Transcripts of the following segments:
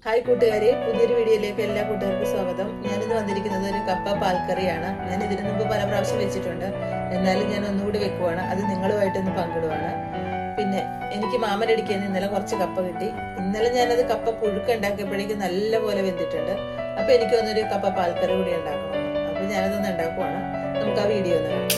Hi കൂട്ടുകാരെ, പുതിയൊരു വീഡിയോയിലേക്ക് എല്ലാ കൂട്ടുകാർക്കും സ്വാഗതം. ഞാനിന്ന് വന്നിരിക്കുന്നത് ഒരു കപ്പ പാൽക്കറിയാണ്. ഞാൻ ഇതിനു മുമ്പ് പല പ്രാവശ്യം വെച്ചിട്ടുണ്ട്, എന്നാലും ഞാൻ ഒന്നുകൂടി വെക്കുവാണ്. അത് നിങ്ങളുമായിട്ടൊന്ന് പങ്കിടുവാണ്. പിന്നെ എനിക്ക് മാമനടിക്കാൻ ഇന്നലെ കുറച്ച് കപ്പ കിട്ടി. ഇന്നലെ ഞാനത് കപ്പ പുഴുക്ക ഉണ്ടാക്കിയപ്പോഴേക്കും നല്ലപോലെ വെന്തിട്ടുണ്ട്. അപ്പൊ എനിക്ക് ഒന്നൊരു കപ്പ പാൽക്കറി കൂടി ഉണ്ടാക്കണം. അപ്പൊ ഞാനതൊന്ന് ഉണ്ടാക്കുവാണ്. നമുക്ക് ആ വീഡിയോ ഒന്ന് കാണാം.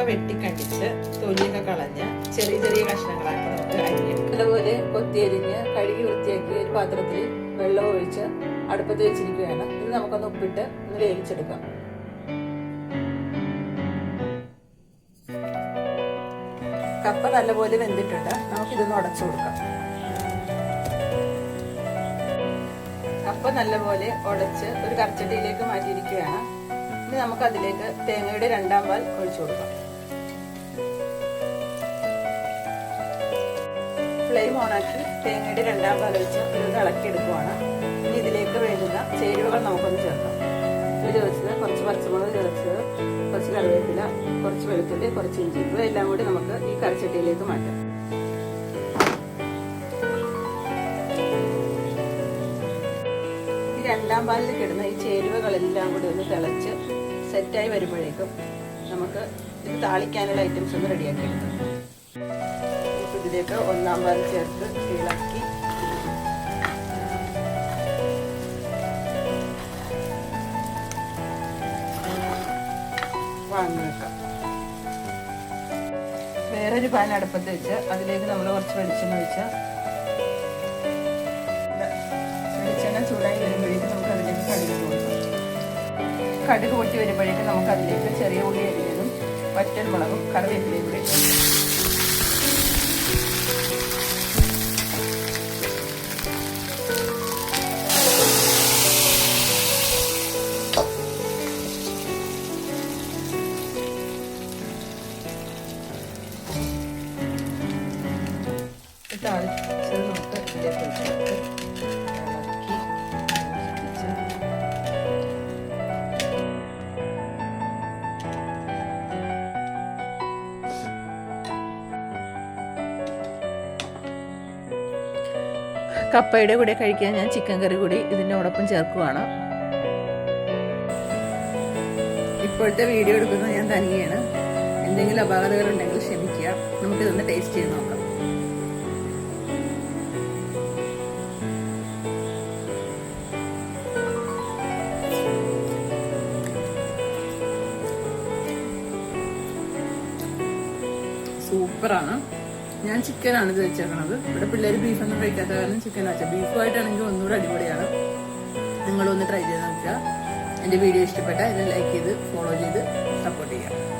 വെട്ടിക്കണ്ടിച്ച് തൊലിയൊക്കെ കളഞ്ഞ് ചെറിയ ചെറിയ കഷ്ണങ്ങളാക്കി നമുക്ക് അരിഞ്ഞെടുക്കാം. അതുപോലെ കൊത്തിയരിഞ്ഞ് കഴുകി വൃത്തിയാക്കി ഒരു പാത്രത്തിൽ വെള്ളം ഒഴിച്ച് അടുപ്പത്ത് വെച്ചിരിക്കുകയാണ്. ഇത് നമുക്കൊന്ന് ഉപ്പിട്ട് ഒന്ന് വേവിച്ചെടുക്കാം. കപ്പ നല്ലപോലെ വെന്തിട്ടുണ്ട്. നമുക്കിതൊന്ന് ഉടച്ചു കൊടുക്കാം. കപ്പ നല്ലപോലെ ഉടച്ച് ഒരു കറിച്ചട്ടിയിലേക്ക് മാറ്റിയിരിക്കുകയാണ്. ഇനി നമുക്ക് അതിലേക്ക് തേങ്ങയുടെ 2 പാൽ ഒഴിച്ചു കൊടുക്കാം. ഫ്ലെയിം ഓണാക്കി തേങ്ങയുടെ 2 പാൽ ഒഴിച്ച് ഒരു ഇളക്കിയെടുക്കുവാണ്. ഇനി ഇതിലേക്ക് വേണ്ടുന്ന ചേരുവകൾ നമുക്കൊന്ന് ചേർക്കാം. ഇത് വെച്ചത് കുറച്ച് പച്ചമുളക് ചേർച്ചത്, കുറച്ച് കറിവേപ്പില, കുറച്ച് വെളുത്തുള്ളി, കുറച്ച് ഇഞ്ചി, ഇവയെല്ലാം കൂടി നമുക്ക് ഈ കറിച്ചട്ടിയിലേക്ക് മാറ്റാം. ഈ 2 പാലിൽ കിടന്ന ഈ ചേരുവകളെല്ലാം കൂടി ഒന്ന് തിളച്ച് സെറ്റായി വരുമ്പോഴേക്കും നമുക്ക് ഇത് താളിക്കാനുള്ള ഐറ്റംസ് ഒന്ന് റെഡിയാക്കി എടുക്കാം. ഇതിലേക്ക് 1 പാൽ ചേർത്ത് ഇളക്കി വാങ്ങി വെക്കാം. വേറൊരു പാൻ അടുപ്പത്ത് വെച്ച് അതിലേക്ക് നമ്മൾ കുറച്ച് വെളിച്ചെണ്ണ ഒഴിച്ച് വെളിച്ചെണ്ണ ചൂടായി വരുമ്പോഴേക്കും നമുക്ക് അതിലേക്ക് കടുക് കൊടുക്കാം. കടുക് പൊട്ടി വരുമ്പോഴേക്കും നമുക്ക് അതിലേക്ക് ചെറിയ ഉള്ളി അരിഞ്ഞതും വറ്റൽമുളകും കറിവേപ്പിലയും കൂടി താളിച്ചത് നമുക്ക് ഇതിലേക്ക് ഒഴിച്ചിട്ട് ഇളക്കി കപ്പയുടെ കൂടെ കഴിക്കാൻ ഞാൻ ചിക്കൻ കറി കൂടി ഇതിനോടൊപ്പം ചേർക്കുവാണ്. ഇപ്പോഴത്തെ വീഡിയോ എടുക്കുന്നത് ഞാൻ തനിയാണ്. എന്തെങ്കിലും അപാകതകളുണ്ടെങ്കിൽ ക്ഷമിക്കുക. നമുക്കിതൊന്ന് ടേസ്റ്റ് ചെയ്ത് നോക്കാം. സൂപ്പറാണ്. ഞാൻ ചിക്കനാണ് ഇത് വെച്ചേക്കണത്. ഇവിടെ പിള്ളേർ ബീഫൊന്നും കഴിക്കാത്ത കാരണം ചിക്കൻ വെച്ചാൽ ബീഫുമായിട്ടാണെങ്കിൽ ഒന്നുകൂടെ അടിപൊളിയാണ്. നിങ്ങളൊന്ന് ട്രൈ ചെയ്ത് നോക്കുക. എൻ്റെ വീഡിയോ ഇഷ്ടപ്പെട്ടാൽ ഇത് ലൈക്ക് ചെയ്ത് ഫോളോ ചെയ്ത് സപ്പോർട്ട് ചെയ്യുക.